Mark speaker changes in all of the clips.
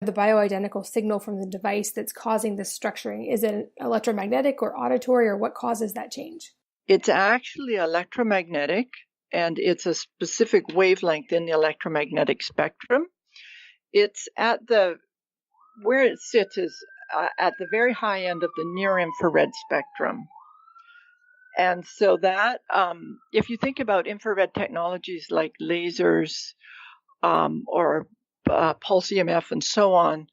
Speaker 1: the bioidentical signal from the device that's causing this structuring? Is it electromagnetic or auditory, or what causes that change?
Speaker 2: It's actually electromagnetic, and it's a specific wavelength in the electromagnetic spectrum. It's where it sits is at the very high end of the near infrared spectrum. And so that, if you think about infrared technologies like lasers or pulse EMF and so on,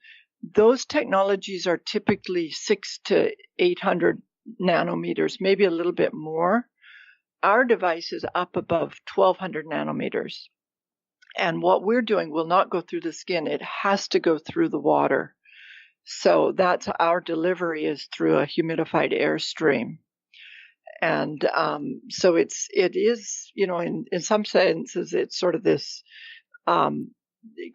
Speaker 2: those technologies are typically 600 to 800 nanometers, maybe a little bit more. Our device is up above 1200 nanometers. And what we're doing will not go through the skin. It has to go through the water. So that's our delivery is through a humidified airstream. And so it is, in some senses, it's sort of this kind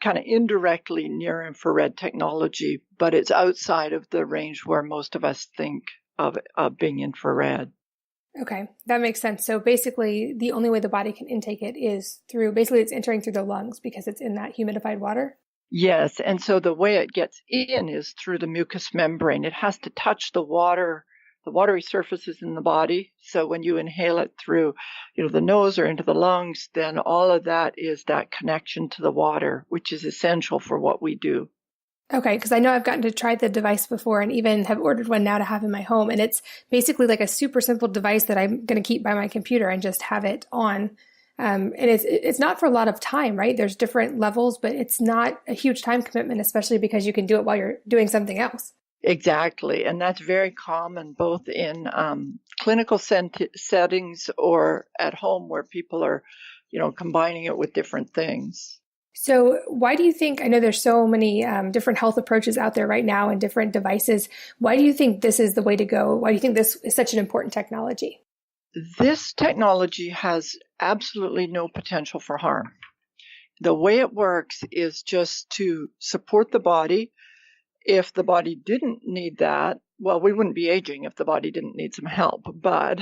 Speaker 2: of indirectly near infrared technology, but it's outside of the range where most of us think of being infrared.
Speaker 1: Okay, that makes sense. So basically, the only way the body can intake it is it's entering through the lungs because it's in that humidified water?
Speaker 2: Yes, and so the way it gets in is through the mucous membrane. It has to touch the watery surfaces in the body. So when you inhale it through, the nose or into the lungs, then all of that is that connection to the water, which is essential for what we do.
Speaker 1: Okay, because I know I've gotten to try the device before and even have ordered one now to have in my home. And it's basically like a super simple device that I'm going to keep by my computer and just have it on. And it's not for a lot of time, right? There's different levels, but it's not a huge time commitment, especially because you can do it while you're doing something else.
Speaker 2: Exactly. And that's very common both in clinical settings or at home where people are, combining it with different things.
Speaker 1: So why do you think, I know there's so many different health approaches out there right now and different devices. Why do you think this is the way to go? Why do you think this is such an important technology?
Speaker 2: This technology has absolutely no potential for harm. The way it works is just to support the body. If the body didn't need that, well, we wouldn't be aging if the body didn't need some help. But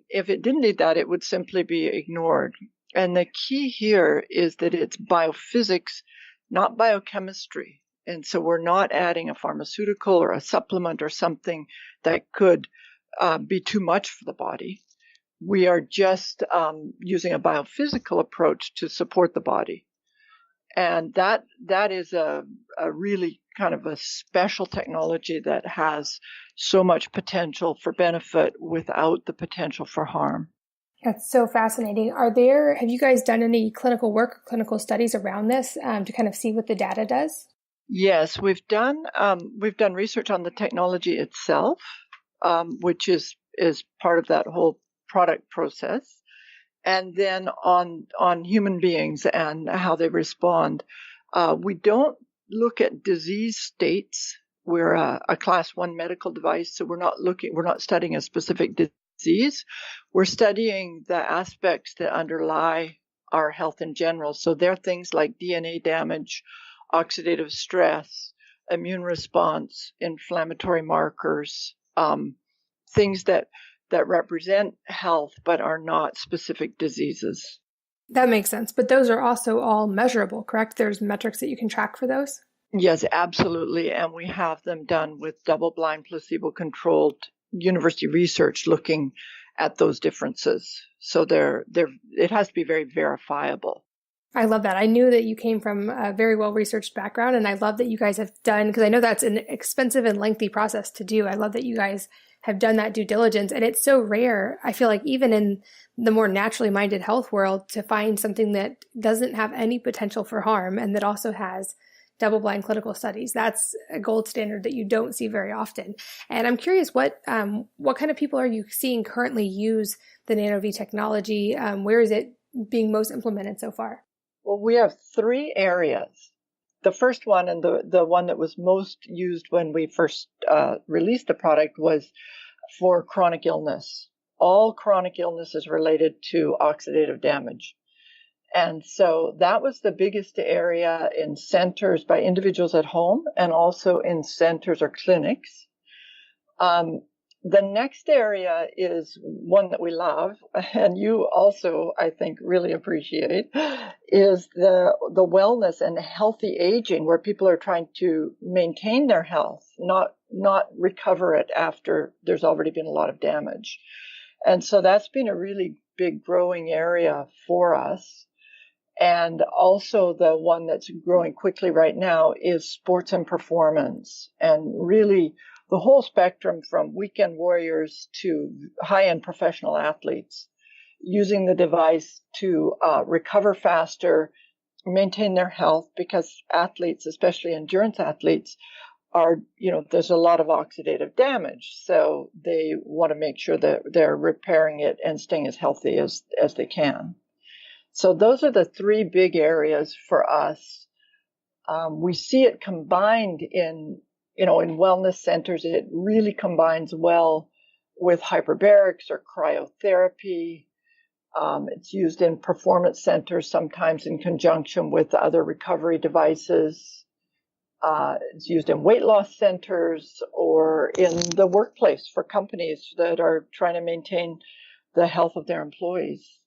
Speaker 2: if it didn't need that, it would simply be ignored. And the key here is that it's biophysics, not biochemistry. And so we're not adding a pharmaceutical or a supplement or something that could be too much for the body. We are just using a biophysical approach to support the body. And that is a really kind of a special technology that has so much potential for benefit without the potential for harm.
Speaker 1: That's so fascinating. Have you guys done any clinical work or clinical studies around this to kind of see what the data does?
Speaker 2: Yes, we've done research on the technology itself, which is part of that whole product process. And then on human beings and how they respond. We don't look at disease states. We're a class 1 medical device, so we're not studying a specific disease. We're studying the aspects that underlie our health in general. So there are things like DNA damage, oxidative stress, immune response, inflammatory markers, things that represent health but are not specific diseases.
Speaker 1: That makes sense. But those are also all measurable, correct? There's metrics that you can track for those?
Speaker 2: Yes, absolutely. And we have them done with double-blind, placebo-controlled university research looking at those differences. So it has to be very verifiable.
Speaker 1: I love that. I knew that you came from a very well-researched background, and I love that you guys have done, because I know that's an expensive and lengthy process to do. I love that you guys have done that due diligence, and it's so rare. I feel like even in the more naturally minded health world, to find something that doesn't have any potential for harm and that also has double-blind clinical studies. That's a gold standard that you don't see very often. And I'm curious, what kind of people are you seeing currently use the Nano Vi technology? Where is it being most implemented so far?
Speaker 2: Well, we have 3 areas. The first one, and the one that was most used when we first released the product, was for chronic illness. All chronic illness is related to oxidative damage. And so that was the biggest area in centers by individuals at home and also in centers or clinics. The next area is one that we love, and you also, I think, really appreciate, is the wellness and healthy aging, where people are trying to maintain their health, not recover it after there's already been a lot of damage. And so that's been a really big growing area for us. And also the one that's growing quickly right now is sports and performance, and really the whole spectrum from weekend warriors to high-end professional athletes using the device to recover faster, maintain their health, because athletes, especially endurance athletes, there's a lot of oxidative damage. So they want to make sure that they're repairing it and staying as healthy as they can. So those are the three big areas for us. We see it combined in wellness centers. It really combines well with hyperbarics or cryotherapy. It's used in performance centers, sometimes in conjunction with other recovery devices. It's used in weight loss centers or in the workplace for companies that are trying to maintain the health of their employees.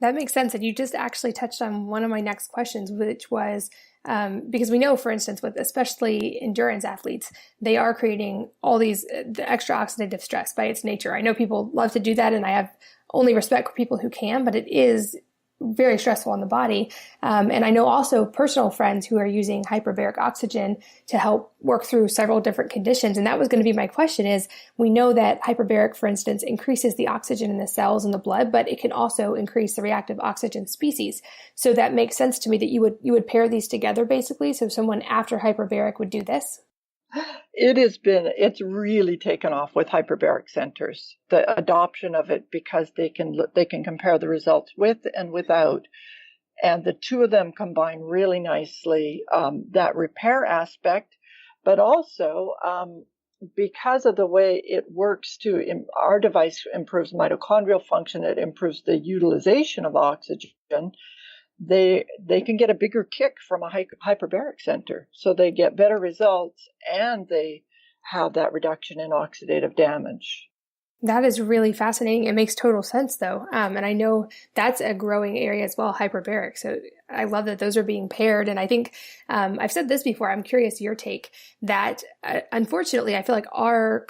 Speaker 1: That makes sense. And you just actually touched on one of my next questions, which was because we know, for instance, with especially endurance athletes, they are creating all the extra oxidative stress by its nature. I know people love to do that, and I have only respect for people who can, but it is very stressful on the body. And I know also personal friends who are using hyperbaric oxygen to help work through several different conditions. And that was going to be my question is, we know that hyperbaric, for instance, increases the oxygen in the cells in the blood, but it can also increase the reactive oxygen species. So that makes sense to me that you would pair these together basically. So someone after hyperbaric would do this.
Speaker 2: It's really taken off with hyperbaric centers, the adoption of it, because they can compare the results with and without. And the two of them combine really nicely, that repair aspect, but also because of the way it works too, our device improves mitochondrial function, it improves the utilization of oxygen. They can get a bigger kick from a hyperbaric center. So they get better results and they have that reduction in oxidative damage.
Speaker 1: That is really fascinating. It makes total sense though. And I know that's a growing area as well, hyperbaric. So I love that those are being paired. And I think I've said this before. I'm curious your take that unfortunately, I feel like our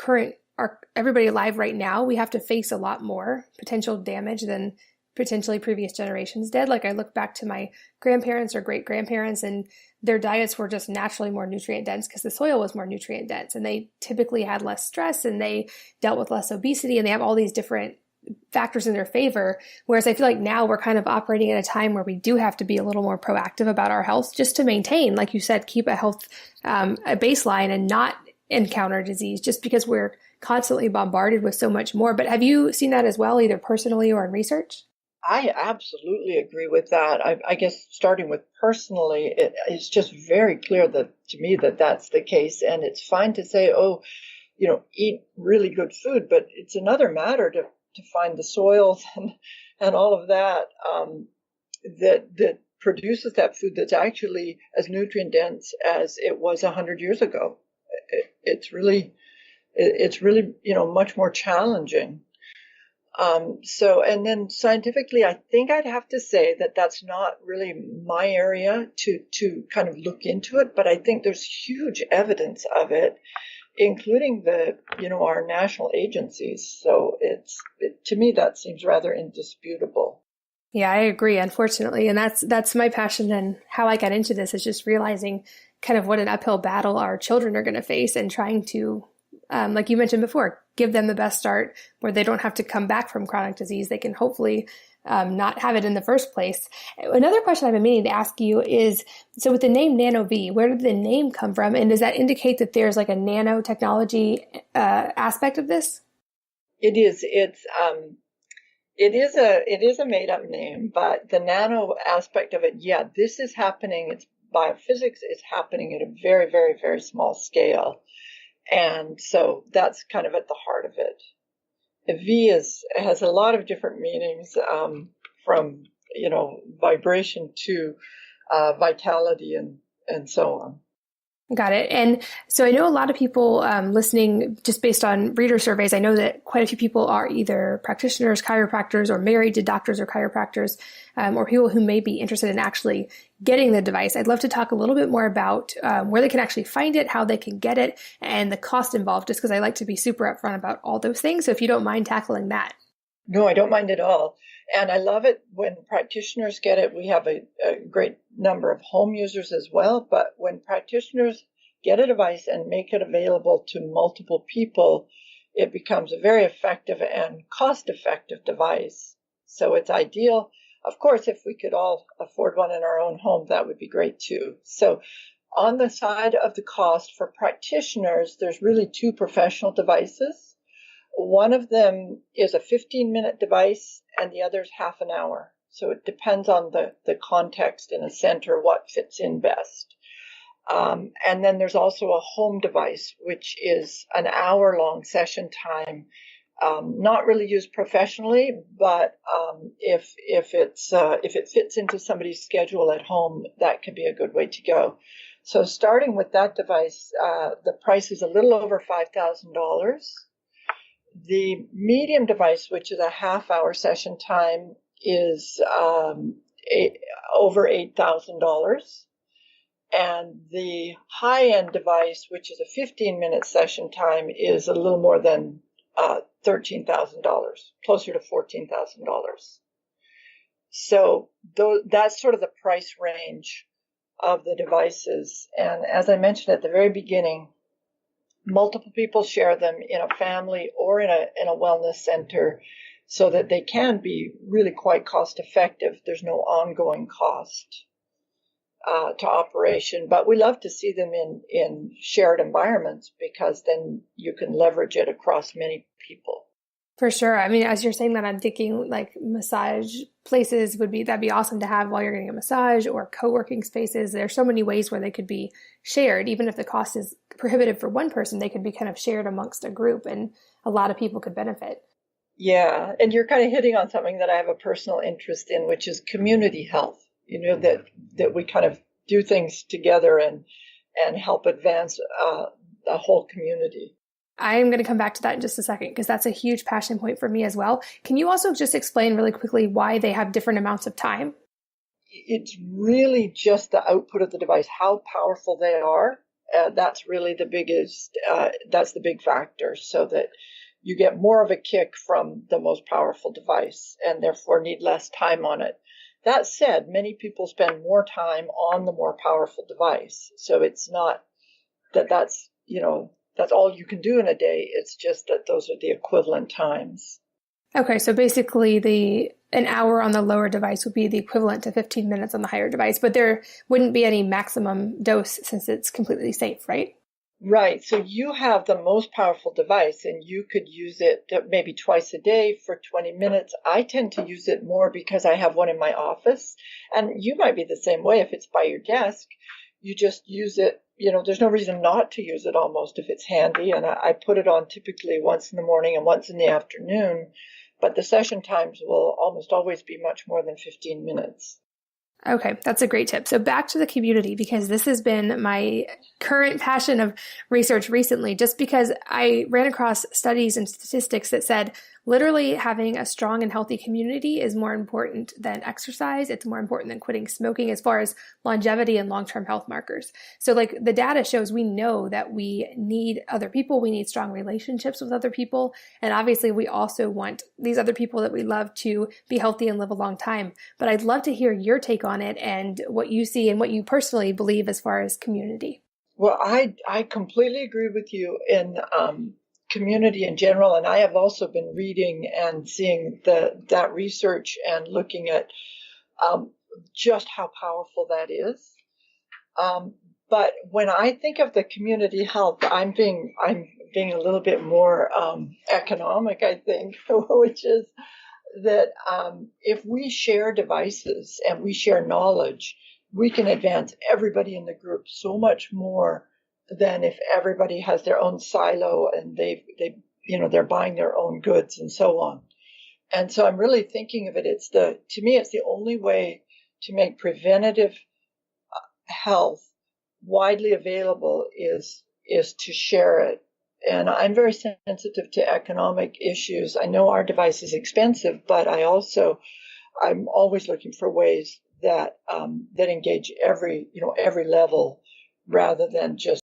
Speaker 1: everybody alive right now, we have to face a lot more potential damage than potentially previous generations did. Like I look back to my grandparents or great grandparents, and their diets were just naturally more nutrient dense because the soil was more nutrient dense, and they typically had less stress and they dealt with less obesity, and they have all these different factors in their favor. Whereas I feel like now we're kind of operating at a time where we do have to be a little more proactive about our health just to maintain, like you said, keep a health, a baseline and not encounter disease just because we're constantly bombarded with so much more. But have you seen that as well, either personally or in research?
Speaker 2: I absolutely agree with that. I guess starting with personally, it's just very clear that to me that that's the case. And it's fine to say, oh, eat really good food, but it's another matter to find the soils and all of that, that produces that food that's actually as nutrient dense as it was 100 years ago. It's really, much more challenging. And then scientifically, I think I'd have to say that that's not really my area to kind of look into it, but I think there's huge evidence of it, including our national agencies. So to me, that seems rather indisputable.
Speaker 1: Yeah, I agree, unfortunately. And that's my passion and how I got into this is just realizing kind of what an uphill battle our children are going to face and trying to, like you mentioned before, give them the best start where they don't have to come back from chronic disease. They can hopefully not have it in the first place. Another question I've been meaning to ask you is, so with the name Nano Vi, where did the name come from? And does that indicate that there's like a nanotechnology aspect of this?
Speaker 2: It is. It is a made up name, but the nano aspect of it, yeah, this is happening. It's biophysics is happening at a very, very, very small scale. And so that's kind of at the heart of it. V has a lot of different meanings, from, vibration to vitality and so on.
Speaker 1: Got it. And so I know a lot of people listening, just based on reader surveys, I know that quite a few people are either practitioners, chiropractors, or married to doctors or chiropractors, or people who may be interested in actually getting the device. I'd love to talk a little bit more about where they can actually find it, how they can get it, and the cost involved, just because I like to be super upfront about all those things. So if you don't mind tackling that.
Speaker 2: No, I don't mind at all. And I love it when practitioners get it. We have a great number of home users as well. But when practitioners get a device and make it available to multiple people, it becomes a very effective and cost-effective device. So it's ideal. Of course, if we could all afford one in our own home, that would be great too. So on the side of the cost for practitioners, there's really two professional devices. One of them is a 15-minute device and the other's half an hour. So it depends on the context in a center, what fits in best. And then there's also a home device, which is an hour-long session time, not really used professionally, but if it fits into somebody's schedule at home, that could be a good way to go. So starting with that device, the price is a little over $5,000. The medium device, which is a half-hour session time, is over $8,000. And the high-end device, which is a 15-minute session time, is a little more than $13,000, closer to $14,000. So that's sort of the price range of the devices. And as I mentioned at the very beginning, multiple people share them in a family or in a wellness center so that they can be really quite cost effective. There's no ongoing cost to operation, but we love to see them in shared environments because then you can leverage it across many people.
Speaker 1: For sure. I mean, as you're saying that, I'm thinking like massage places that'd be awesome to have while you're getting a massage, or co-working spaces. There's so many ways where they could be shared. Even if the cost is prohibitive for one person, they could be kind of shared amongst a group and a lot of people could benefit.
Speaker 2: Yeah. And you're kind of hitting on something that I have a personal interest in, which is community health. You know, that we kind of do things together and help advance the whole community.
Speaker 1: I am going to come back to that in just a second because that's a huge passion point for me as well. Can you also just explain really quickly why they have different amounts of time?
Speaker 2: It's really just the output of the device, how powerful they are. That's really the biggest, that's the big factor, so that you get more of a kick from the most powerful device and therefore need less time on it. That said, many people spend more time on the more powerful device. So it's not that's all you can do in a day. It's just that those are the equivalent times.
Speaker 1: Okay, so basically an hour on the lower device would be the equivalent to 15 minutes on the higher device, but there wouldn't be any maximum dose since it's completely safe, right?
Speaker 2: Right. So you have the most powerful device and you could use it maybe twice a day for 20 minutes. I tend to use it more because I have one in my office, and you might be the same way. If it's by your desk, you just use it. There's no reason not to use it almost if it's handy. And I put it on typically once in the morning and once in the afternoon, but the session times will almost always be much more than 15 minutes.
Speaker 1: Okay, that's a great tip. So back to the community, because this has been my current passion of research recently, just because I ran across studies and statistics that said literally having a strong and healthy community is more important than exercise. It's more important than quitting smoking as far as longevity and long-term health markers. So like the data shows, we know that we need other people. We need strong relationships with other people. And obviously we also want these other people that we love to be healthy and live a long time. But I'd love to hear your take on it and what you see and what you personally believe as far as community.
Speaker 2: Well, I completely agree with you in community in general, and I have also been reading and seeing that research and looking at just how powerful that is. But when I think of the community health, I'm being a little bit more economic, I think, which is that if we share devices and we share knowledge, we can advance everybody in the group so much more than if everybody has their own silo and they're buying their own goods and so on. And so I'm really thinking of it. To me, it's the only way to make preventative health widely available is to share it. And I'm very sensitive to economic issues. I know our device is expensive, but I'm always looking for ways that engage every level rather than just